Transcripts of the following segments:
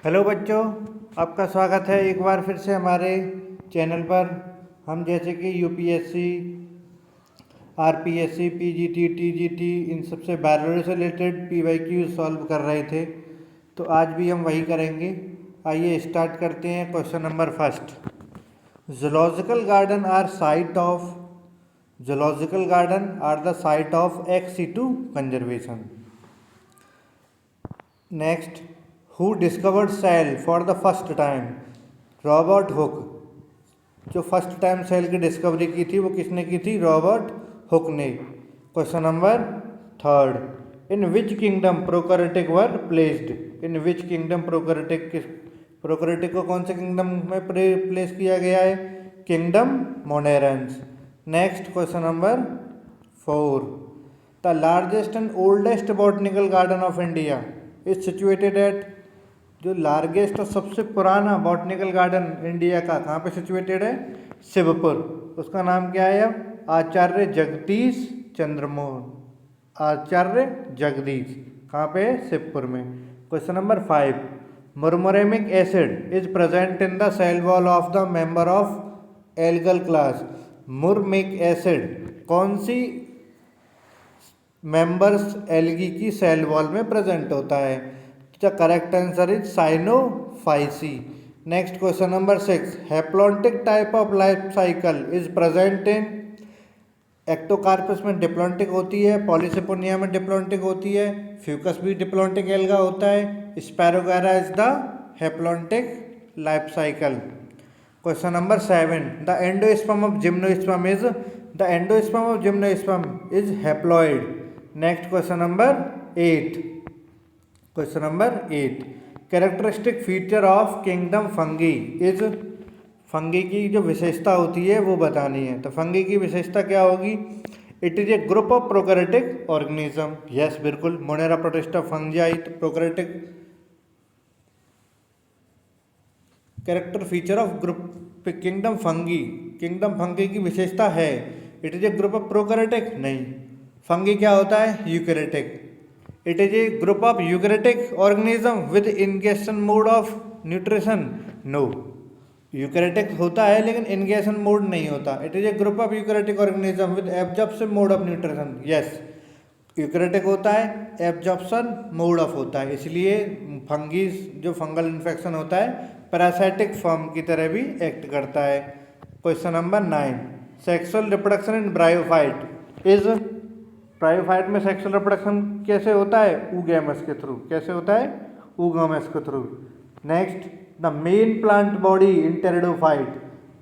Hello बच्चों, आपका स्वागत है एक बार फिर से हमारे चैनल पर। हम जैसे कि यूपीएससी, आरपीएससी, पीजीटी, टीजीटी इन सबसे बायोलॉजी से रिलेटेड पीवाईक्यू सॉल्व कर रहे थे, तो आज भी हम वही करेंगे। आइए स्टार्ट करते हैं। Question number first. Zoological garden are the site of ex situ conservation. Next, who discovered cell for the first time? Robert Hooke. जो फर्स्ट टाइम सेल की डिस्कवरी की थी वो किसने की थी? रॉबर्ट हुक ने। Question number third. In which kingdom prokaryotic were placed? In which kingdom prokaryotic को कौन से किंगडम में प्लेस किया गया है? Kingdom monerans. Next, question number four. The largest and oldest botanical garden of India is situated at. जो largest और सबसे पुराना बॉटनिकल गार्डन इंडिया का कहाँ पे सिचुएटेड है? शिवपुर। उसका नाम क्या है? आचार्य जगदीश चंद्र मोहन। आचार्य जगदीश कहाँ पे? शिवपुर में। Question number five. Muramic acid is present in the cell wall of the member of algal class. Muramic acid कौन सी मेंबर्स एल्गी की सेल वॉल में प्रेजेंट होता है? The correct answer is Cyanophyceae. Next, question number six. Haplontic type of life cycle is present in. Ectocarpus में diplontic होती है, पॉलीसिपोनिया में डिप्लॉन्टिक होती है, फ्यूकस भी डिप्लॉन्टिक एल्गा होता है, Spirogyra is the haplontic life cycle. Question number seven. The endosperm of gymnosperm is haploid. Next, question number eight. Characteristic feature of kingdom fungi is. Fungi की जो विशेषता होती है वो बतानी है, तो फंगी की विशेषता क्या होगी? It is a group of prokaryotic organism. Yes, बिल्कुल, मोनेरा प्रोटिस्टा फंजाई तो prokaryotic. Character feature of group kingdom fungi की विशेषता है it is a group of prokaryotic. नहीं, फंगी क्या होता है? Eukaryotic. It is a group of eukaryotic organism with ingestion mode of nutrition. No, eukaryotic होता है लेकिन इनगेशन मोड नहीं होता। It is a group of eukaryotic organism with absorption mode of nutrition. Yes, eukaryotic होता है, absorption mode of होता है, इसलिए फंगी जो फंगल इन्फेक्शन होता है पैरासाइटिक फॉर्म की तरह भी एक्ट करता है। Question number nine. Sexual reproduction in bryophyte is. Bryophyte में सेक्सुअल रिप्रोडक्शन कैसे होता है? ऊगैमस के थ्रू। कैसे होता है? ऊगैमस के through. Next, the main plant body in pteridophyte.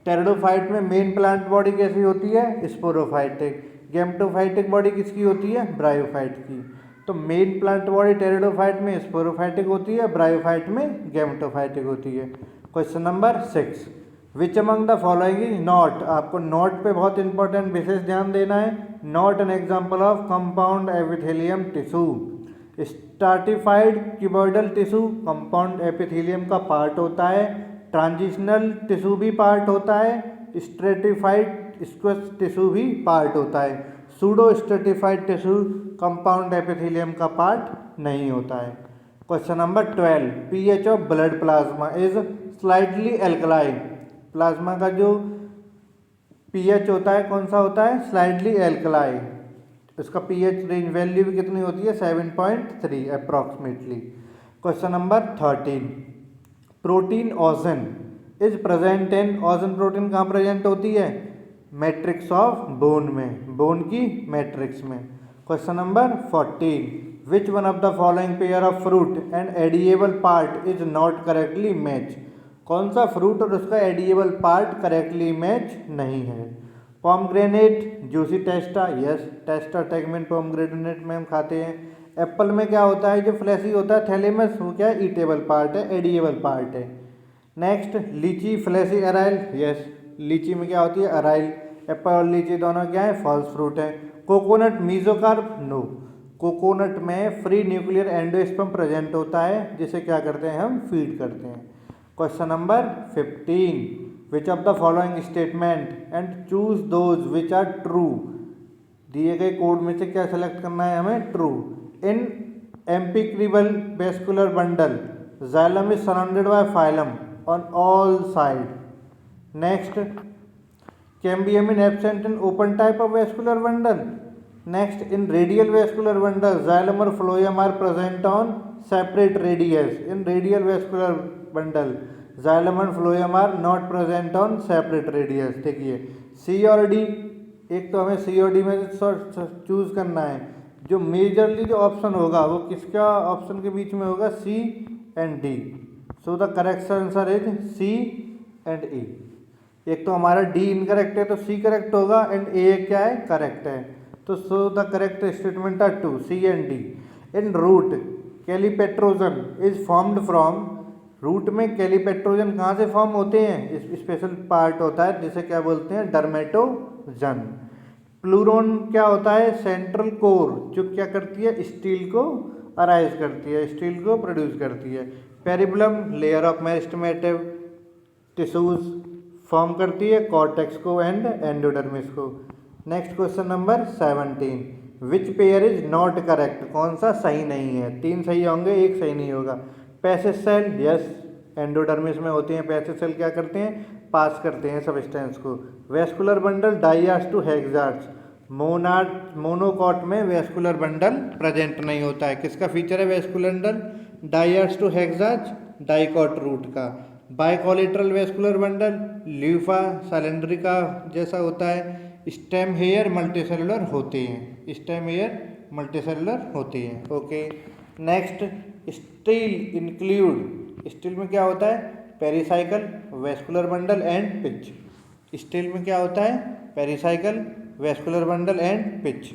Pteridophyte में मेन प्लांट बॉडी कैसी होती है? स्पोरोफाइटिक। गैमेटोफाइटिक बॉडी किसकी होती है? ब्रायोफाइट की। तो मेन प्लांट बॉडी टेरिडोफाइट में स्पोरोफाइटिक होती है, ब्रायोफाइट में गैमेटोफाइटिक होती है। Question number six. Which among the following is not. आपको नॉट पे बहुत इंपॉर्टेंट विशेष ध्यान देना है। Not an example of compound epithelium tissue. Stratified cuboidal tissue compound epithelium का पार्ट होता है। ट्रांजिशनल टिश्यू भी पार्ट होता है। स्ट्रेटिफाइड स्क्वैश टिश्यू भी पार्ट होता है। Pseudo stratified tissue compound epithelium का पार्ट नहीं होता है। Question number 12। PH of blood plasma is slightly alkaline. Plasma का जो पीएच होता है कौन सा होता है? Slightly alkaline. उसका पीएच रेंज वैल्यू भी कितनी होती है? 7.3 approximately. Question number 13। Protein ozone is present in. Ozone protein कहाँ प्रेजेंट होती है? मैट्रिक्स ऑफ बोन में, बोन की मैट्रिक्स में। Question number 14। Which one of the following pair of fruit and edible part is not correctly match. कौन सा fruit और उसका एडिएबल पार्ट करेक्टली मैच नहीं है? Pomegranate, juicy टेस्टा। Yes, टेस्टा tegmen pomegranate में हम खाते हैं। एप्पल में क्या होता है? जो फ्लैशी होता है थैलेमस, वो क्या है? ईटेबल पार्ट है, एडिएबल पार्ट है। नेक्स्ट, लीची फ्लैशी अराइल। यस, लीची में क्या होती है? अराइल। एप्पल और लीची दोनों क्या है? फॉल्स फ्रूट है। Coconut mesocarp. नो, कोकोनट में फ्री न्यूक्लियर एंडोस्पर्म प्रेजेंट होता है, जिसे क्या करते हैं? हम फीड करते हैं। Question number 15। Which of the following statement and choose those which are true. दिए गए कोड में से क्या सेलेक्ट करना है हमें? True. In amphicribal vascular bundle Xylem is surrounded by phylum on all sides. Next, cambium is absent in open type of vascular bundle. Next, in radial vascular bundle, xylem or phloem are present on separate radius. In radial vascular bundle, xylem and phloem are not present on separate radius. देखिए C और D, एक तो हमें C और D में choose करना है। जो मेजरली जो ऑप्शन होगा वो किसका ऑप्शन के बीच में होगा? C and D. So the correct answer is C and E. एक तो हमारा D इनकरेक्ट है तो C करेक्ट होगा एंड A क्या है? करेक्ट है। तो so the correct statement are two, C and D. In root calyptrogen is formed from, root में कैलीपेट्रोजन कहाँ से फॉर्म होते हैं? स्पेशल पार्ट होता है जिसे क्या बोलते हैं? डर्मेटोजन. प्लूरोन क्या होता है? सेंट्रल कोर, जो क्या करती है? स्टील को अराइज करती है, स्टील को प्रोड्यूस करती है. पेरिबलम लेयर ऑफ मेरिस्टेमेटिव टिश्यूज फॉर्म करती है कॉर्टेक्स को एंड एंडोडर्मिस को. Next question number 17. Which pair is not correct? कौन सा सही नहीं है? 3 सही होंगे, 1 सही नहीं होगा. पैसेज सेल, यस, एंडोडर्मिस में होते हैं. पैसेज सेल क्या करते हैं? पास करते हैं सब्सटेंस को. Vascular bundle diarch to hexarch, monocot में वेस्कुलर बंडल प्रेजेंट नहीं होता है. किसका फीचर है vascular bundle? Diarch to hexarch, dicot root का. Bicollateral vascular bundle Luffa cylindrica जैसा होता है. स्टेम हेयर मल्टीसेलुलर होते हैं, स्टेम हेयर मल्टीसेलुलर होते हैं. Okay. Next, steel include, steel में क्या होता है? Pericycle, vascular bundle and pitch. Steel में क्या होता है? Pericycle, vascular bundle and pitch.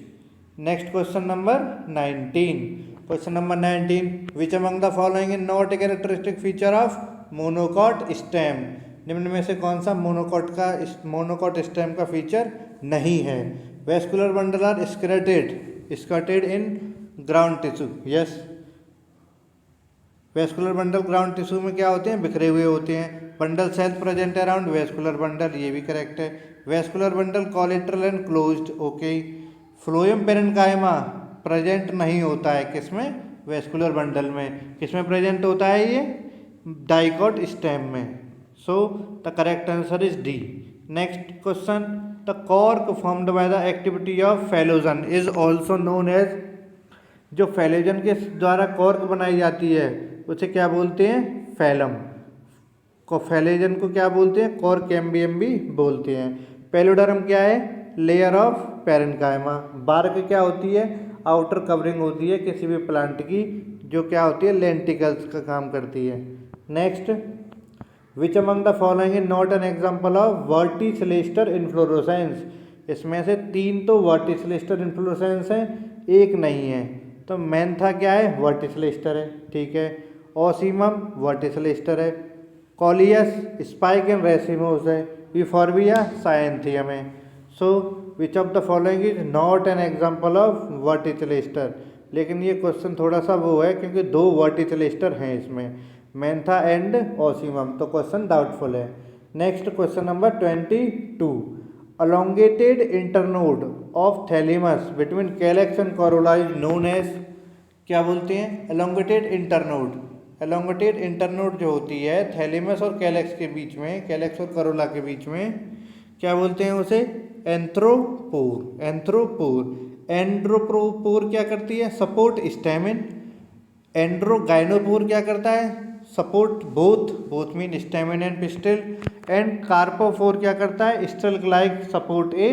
Next question number 19. Question number 19. Which among the following is not a characteristic feature of monocot stem? निम्न में से कौन सा मोनोकॉट स्टेम का फीचर नहीं है? Vascular bundle are scattered in ground tissue. Yes, vascular bundle ground tissue में क्या होते हैं? बिखरे हुए होते हैं. Bundle cells present around vascular bundle, ये भी करेक्ट है. Vascular bundle collateral and closed. Okay. Phloem parenchyma present नहीं होता है किसमें? वेस्कुलर बंडल में. किसमें प्रेजेंट होता है ये? डाइकॉट स्टेम में. So the correct answer is D. Next question. The cork formed by the activity of phellogen is also known as, जो फेलोजन के द्वारा कॉर्क बनाई जाती है उसे क्या बोलते हैं? फैलम. को फेलोजन को क्या बोलते हैं? कॉर्क कैम्बियम भी बोलते हैं. पेलोडर्म क्या है? Layer of parenchyma. बार्क क्या होती है? आउटर कवरिंग होती है किसी भी प्लांट की, जो क्या होती है? लेंटिकल्स का काम करती है. Next, which among the following is not an example of verticillaster inflorescence? इसमें से 3 तो वर्टिसिलेस्टर इन्फ्लोरोसेंस हैं, 1 नहीं है. तो मैंथा क्या है? वर्टिसिलेस्टर है, ठीक है. ओसीमम वर्टिसिलेस्टर है. कॉलियस स्पाइक एंड रेसिमोस है. यूफॉर्बिया साइंथियम है. So which of the following is not an example of verticillaster? लेकिन ये क्वेश्चन थोड़ा सा वो है क्योंकि 2 वर्टिसिलेस्टर हैं इसमें, मैंथा एंड ओसीमम, तो क्वेश्चन डाउटफुल है. Next question number 22. Elongated internode of thalamus between calyx and corolla is known as, क्या बोलते हैं? Elongated internode. एलोंगेटेड इंटरनोड जो होती है थैलेमस और कैलेक्स के बीच में, कैलेक्स और कोरोला के बीच में, क्या बोलते हैं उसे? एंथ्रोपोर. एंड्रोपोर क्या करती है? Support stamen. एंड्रोगाइनोपोर क्या करता है? Support both mean stamen and pistil. And carpophore क्या करता है? Stalk like support a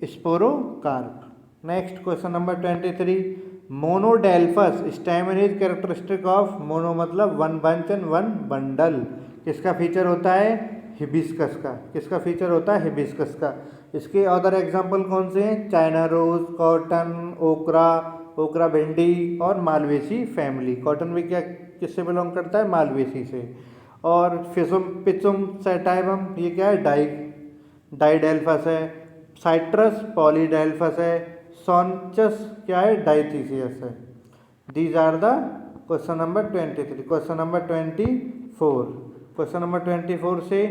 sporocarp. Next question number 23. Monadelphous stamen is characteristic of, mono मतलब 1 बंच एंड 1 बंडल. किसका फीचर होता है? हिबिस्कस का. किसका फीचर होता है? हिबिस्कस का. इसके अदर एग्जाम्पल कौन से हैं? चाइना रोज, कॉटन, ओकरा भिंडी और मालवेसी फैमिली. कॉटन भी क्या किससे बिलोंग करता है? मालवेसी से. और पिचुम सैटाइवम, ये क्या है? डाइडेल्फस है. साइट्रस पॉलीडेल्फस है. सॉन्चस क्या है? डाइथीसियस है. These are the question number 23. Question number 24. Question number 24 से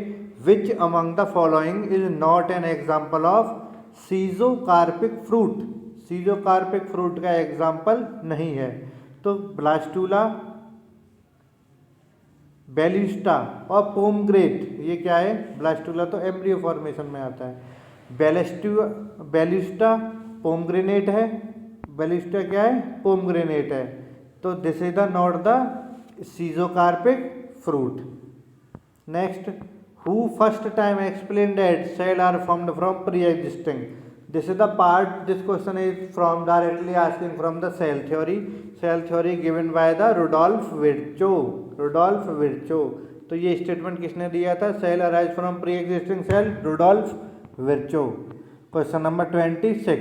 which among the following is not an example of schizocarpic fruit? Schizocarpic fruit का एग्जाम्पल नहीं है. तो ब्लास्टूला, बेलिस्टा और पोमग्रेट, ये क्या है, ब्लास्टुला तो एम्ब्रियो फॉर्मेशन में आता है। बेलिस्टा पोमग्रेनेट है, बेलिस्टा क्या है, पोमग्रेनेट है। तो this is the not the schizocarpic fruit. Next, who first time explain that cell are formed from pre existing. This is the part, this question is from directly asking from the cell theory given by the Rudolf Virchow। तो ये statement किसने दिया था, cell arise from pre existing cell, Rudolf Virchow. Question number 26,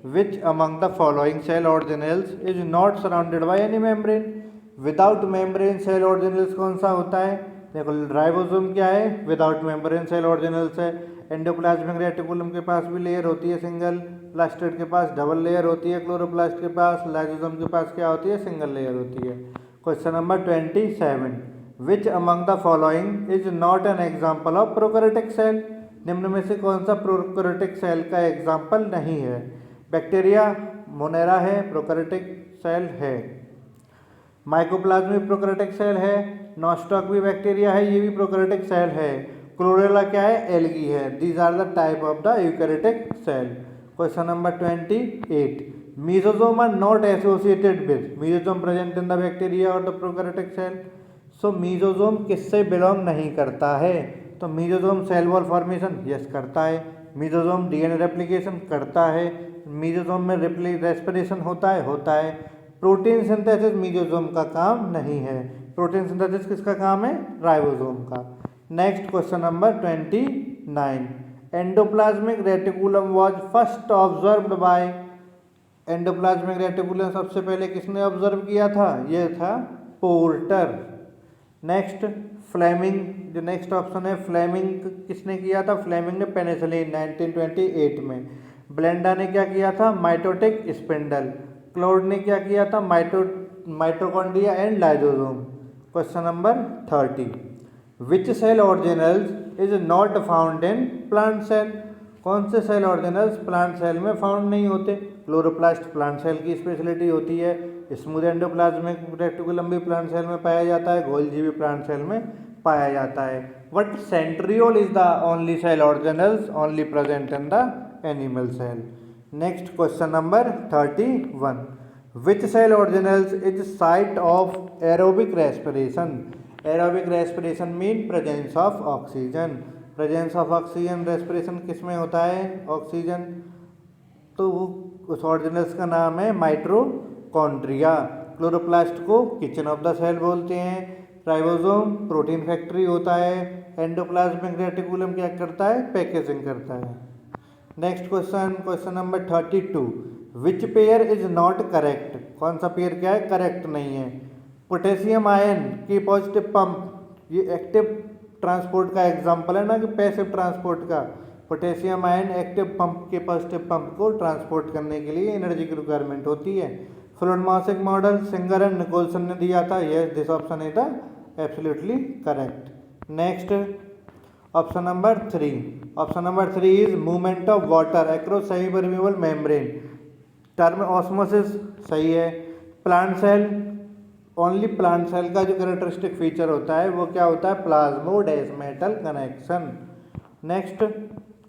which among the following cell organelles is not surrounded by any membrane. Without membrane cell organelles कौन सा होता है, देखो राइबोसोम क्या है, विदाउट मेम्ब्रेन सेल ऑर्गेनेल्स है। Endoplasmic reticulum के पास भी लेयर होती है सिंगल, प्लास्टिड के पास डबल लेयर होती है, क्लोरोप्लास्ट के पास, लाइसोसोम के पास क्या होती है, सिंगल लेयर होती है। Question number 27, which among the following is not an example of prokaryotic cell. निम्न में से कौन सा प्रोकैरियोटिक सेल का एग्जाम्पल नहीं है। बैक्टीरिया मोनेरा है, प्रोकैरियोटिक सेल है। माइकोप्लाज्मिक प्रोकैरियोटिक सेल है। नॉस्टॉक भी बैक्टीरिया है, ये भी प्रोकैरियोटिक सेल है। क्लोरेला क्या है, एल्गी है। These are the type of the eukaryotic cell. Question number 28, mesosome are not associated with. Mesosome present in the bacteria और the prokaryotic cell. So mesosome किससे बिलोंग नहीं करता है, तो mesosome cell wall formation yes करता है। Mesosome DNA replication करता है। मीसोसोम में रेस्पिरेशन होता है। प्रोटीन सिंथेसिस मीसोसोम का काम नहीं है। प्रोटीन सिंथेसिस किसका काम है, राइबोसोम का। Next question number 29, endoplasmic reticulum was first observed bye. Endoplasmic reticulum सबसे पहले किसने ऑब्जर्व किया था, ये था पोर्टर। नेक्स्ट फ्लेमिंग, जो नेक्स्ट ऑप्शन है फ्लेमिंग किसने किया था, फ्लेमिंग ने पेनिसिलिन 1928 में। ब्लेंडा ने क्या किया था, माइटोटिक स्पिंडल। क्लोड ने क्या किया था, mitochondria and lysosome. Question number 30, which cell organelles is not found in plant cell. कौन से सेल ऑर्गेनेल्स प्लांट सेल में फाउंड नहीं होते। क्लोरोप्लास्ट प्लांट सेल की स्पेशलिटी होती है। स्मूथ एंडोप्लाज्मिक रेटिकुलम भी प्लांट सेल में पाया जाता है। गोल्जी भी प्लांट सेल में पाया जाता है। But centriole is the only cell organelles only present in the animal cell. Next question number 31, which cell organelles is site of aerobic respiration. Aerobic respiration mean presence of oxygen. Presence of oxygen respiration किस में होता है, oxygen, तो उस organelles का नाम है mitochondria. Chloroplast को किचन ऑफ द सेल बोलते हैं। राइबोसोम प्रोटीन फैक्ट्री होता है। एंडोप्लाज्मिक रेटिकुलम क्या करता है, पैकेजिंग करता है। Next question number 32, which pair is not correct. कौन सा पेयर क्या है, करेक्ट नहीं है। पोटेशियम आयन की पॉजिटिव पंप, ये एक्टिव ट्रांसपोर्ट का एग्जांपल है ना कि पैसिव ट्रांसपोर्ट का। पोटेशियम आयन एक्टिव पंप के पॉजिटिव पंप को ट्रांसपोर्ट करने के लिए एनर्जी की रिक्वायरमेंट होती है। Fluid model Singer and Nicolson ने दिया था। Yes, this option is the absolutely correct. Next option number 3। Option number 3 is movement of water across semi permeable membrane. Term osmosis सही है। Plant cell, only plant cell का जो characteristic feature होता है वो क्या होता है, plasmodesmatal connection. Next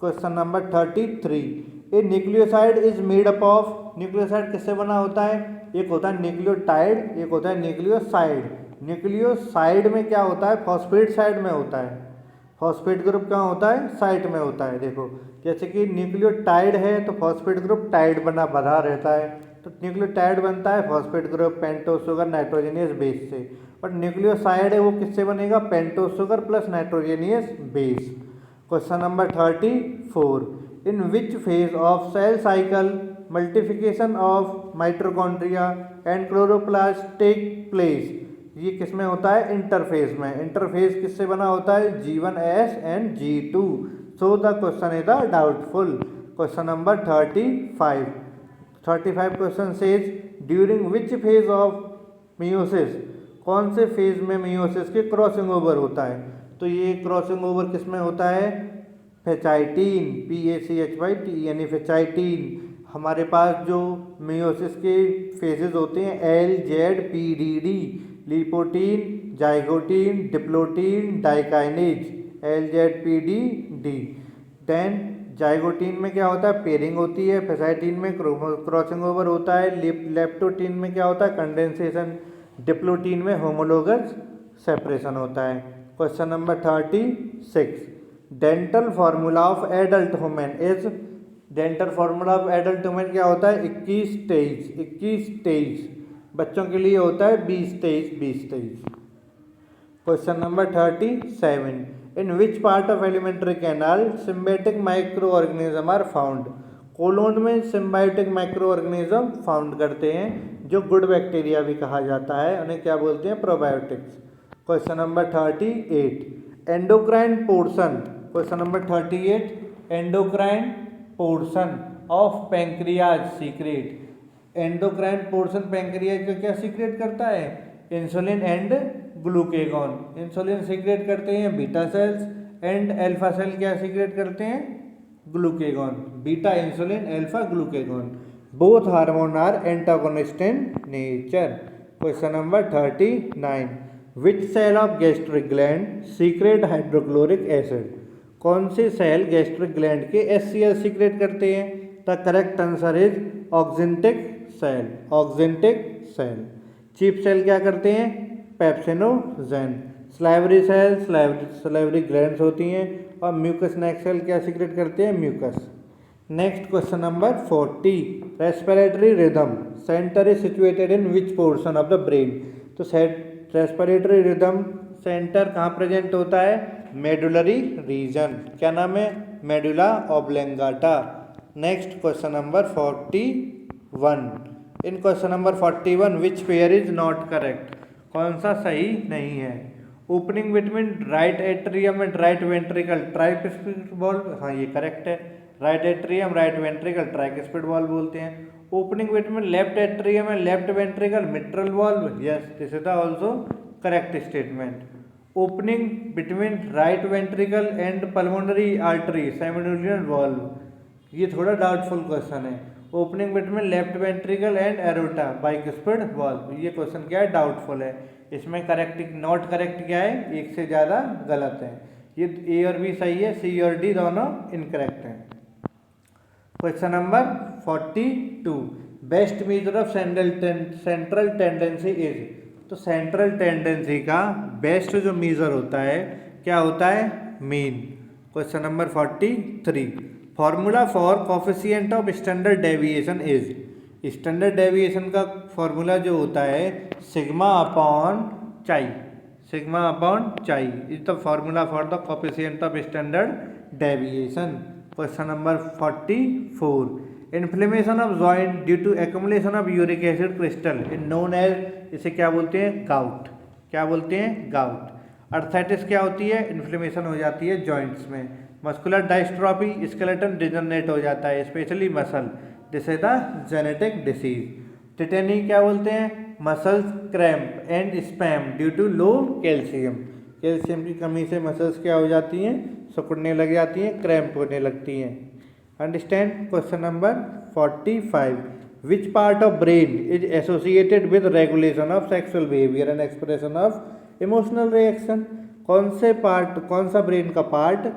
question number 33, A nucleoside is made up of. Nucleoside किससे बना होता है, एक होता है न्यूक्लियोटाइड, एक होता है न्यूक्लियोसाइड। न्यूक्लियोसाइड में क्या होता है, फॉस्फेट साइड में होता है। फॉस्फेट ग्रुप क्या होता है, साइट में होता है। देखो जैसे कि न्यूक्लियोटाइड है तो फॉस्फेट ग्रुप टाइड बना रहता है, तो न्यूक्लियोटाइड बनता है phosphate group pentose sugar nitrogenous base से। बट न्यूक्लियोसाइड है वो किससे बनेगा, pentose sugar plus nitrogenous base. Question number 34, in which phase of cell cycle multiplication of mitochondria and chloroplast take place. ये किस में होता है, इंटरफेज में। इंटरफेज किससे बना होता है, G1s and G2। So the question is the doubtful. Question number 35 question says during which phase of meiosis. कौन से फेज में मियोसिस के क्रॉसिंग ओवर होता है, तो ये क्रॉसिंग ओवर किस में होता है, फेचाइटीन, PACHYT यानी फेचाइटीन। हमारे पास जो मियोसिस के फेजेस होते हैं LZPDD, leptotene, zygotene, diplotene, diakinesis, LZPD, then zygotene में क्या होता है, पेयरिंग होती है, फेसाइटीन में क्रॉसिंग ओवर होता है, लेप्टोटीन में क्या होता है, कंडेंसेशन, डिप्लोटीन में होमोलोगस सेपरेशन होता है। Question number 36, dental formula of adult human is, dental formula of adult human क्या होता है, 21-23, बच्चों के लिए होता है 20-23। Question number 37, in which part of alimentary canal symbiotic micro organism are found, colon में सिम्बायोटिक माइक्रो ऑर्गेनिज्म फाउंड करते हैं, जो गुड बैक्टीरिया भी कहा जाता है, उन्हें क्या बोलते हैं, probiotics. Question number 38, endocrine portion, question number 38, endocrine portion of pancreas secrete, endocrine portion pancreas का क्या सीक्रेट करता है, insulin and glucagon, insulin secrete करते हैं beta cells, and alpha cell क्या सीक्रेट करते हैं, glucagon, beta insulin, alpha glucagon, both hormone are antagonist in nature. Question number 39, which cell of gastric gland secrete hydrochloric acid, कौन से cell gastric gland के HCl secrete करते हैं, the correct answer is oxyntic cell, oxyntic cell. Chief cell क्या करते हैं, pepsinogen, salivary cell salivary glands होती हैं, और म्यूकस नेक सेल क्या सीक्रेट करते हैं, mucus. Next question number 40, respiratory rhythm centre is situated in which portion of the brain, तो रेस्पिरेटरी रिदम सेंटर कहाँ प्रेजेंट होता है, मेडुलरी रीजन, क्या नाम है, medulla oblongata. Next question number 41, in question number 41 which pair is not correct, कौन सा सही नहीं है, opening between right atrium and right ventricle tricuspid valve, हाँ ये करेक्ट है, right atrium right ventricle tricuspid valve बोलते हैं, opening between left atrium and left ventricle mitral valve, yes this is also correct statement, opening between right ventricle and pulmonary artery semilunar valve, ये थोड़ा doubtful question है, opening between left ventricle and aorta bicuspid valve, ये question क्या है, doubtful है, इसमें correct not correct क्या है, एक से ज़्यादा गलत है, ये ए और बी सही है, सी और डी दोनों इनकरेक्ट हैं। Question number 42, best measure of central tendency is, तो सेंट्रल टेंडेंसी का बेस्ट जो मेजर होता है क्या होता है, mean. Question number 43, formula for coefficient of standard deviation is, standard deviation का फॉर्मूला जो होता है sigma upon chi, sigma upon chi is the formula for the coefficient of standard deviation. Question number 44, inflammation of joint due to accumulation of uric acid crystal in known as, इसे क्या बोलते हैं, gout, क्या बोलते हैं, gout. Arthritis क्या होती है, इन्फ्लेमेशन हो जाती है जॉइंट्स में। मस्कुलर डायस्ट्रोफी, स्केलेटन डिजनरेट हो जाता है specially muscle, this is the genetic disease. Tetany क्या बोलते हैं, muscles cramp and spasm due to low calcium, calcium की कमी से मसल्स क्या हो जाती हैं, सिकुड़ने लग जाती हैं, क्रैम्प होने लगती हैं। Understand. Question number 45, which part of brain is associated with regulation of sexual behaviour and expression of emotional reaction, कौन से पार्ट, कौन सा ब्रेन का पार्ट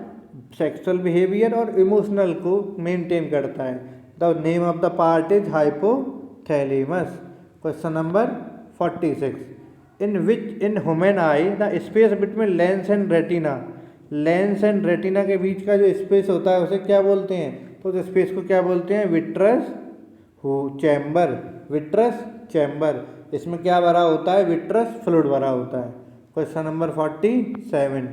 सेक्सुअल बिहेवियर और इमोशनल को मेंटेन करता है, the name of the part is hypothalamus. Question number 46, in human I the space between lens and retina, lens and retina के बीच का जो स्पेस होता है उसे क्या बोलते हैं, तो उस स्पेस को क्या बोलते हैं, विट्रस चैम्बर, विट्रस चैम्बर, इसमें क्या भरा होता है, विट्रस फ्लूइड भरा होता है। Question number 47,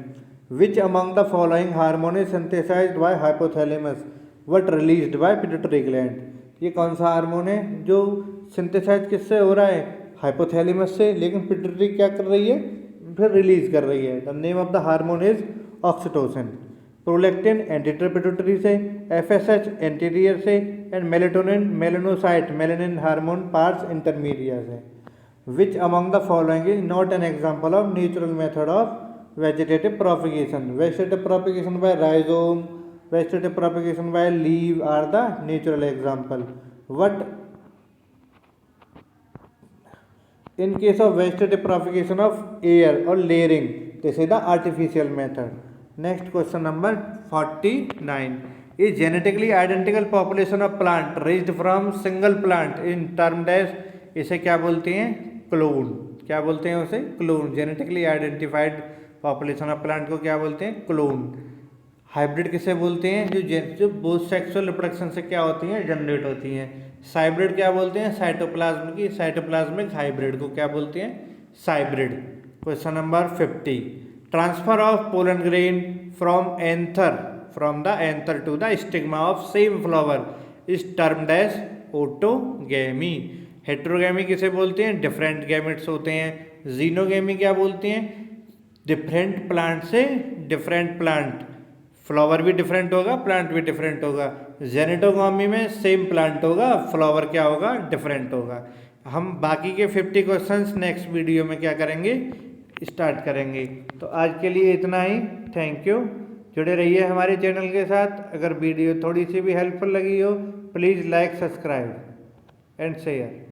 which among the following hormone is synthesised by hypothalamus but released by pituitary gland, ये कौन सा हार्मोन है जो सिंथेसाइज किससे हो रहा है, हाइपोथैलेमस से, लेकिन पिट्यूटरी क्या कर रही है, फिर रिलीज कर रही है। The name of the hormone is oxytocin. Prolactin anterior pituitary से, एफएसएच एंटीरियर से, and melatonin melanocyte melanin hormone pars intermedia से। Which among the following is not an example of natural method of vegetative propagation, vegetative propagation by rhizome, vegetative propagation by leave are the natural example. What in case of vegetative propagation of air और layering this is the artificial method. Next question number 49 is genetically identical population of plant raised from single plant in term dash, इसे क्या बोलते हैं? Clone. क्या बोलते हैं उसे? Clone. Genetically identified population of plant को क्या बोलते हैं? क्लोन। हाइब्रिड किसे बोलते हैं? जो बोथ सेक्सुअल रिप्रोडक्शन से क्या होती हैं? जनरेट होती हैं। साइब्रिड क्या बोलते हैं? साइटोप्लाज्म की साइटोप्लाज्मिक हाइब्रिड को क्या बोलते हैं? Cybrid. Question number 50 transfer of pollen grain from the anther to the stigma of same flower is termed as autogamy. Heterogamy किसे बोलते हैं? डिफरेंट गैमेट्स होते हैं। जीनोगैमी क्या बोलते हैं? डिफरेंट प्लांट से डिफरेंट प्लांट, फ्लावर भी डिफरेंट होगा, प्लांट भी डिफरेंट होगा। जेनेटोगैमी में सेम प्लांट होगा, फ्लावर क्या होगा? डिफरेंट होगा। हम बाकी के 50 क्वेश्चंस नेक्स्ट वीडियो में क्या करेंगे? स्टार्ट करेंगे। तो आज के लिए इतना ही। Thank you. जुड़े रहिए हमारे चैनल के साथ। अगर वीडियो थोड़ी सी भी हेल्पफुल लगी हो please like, subscribe and share.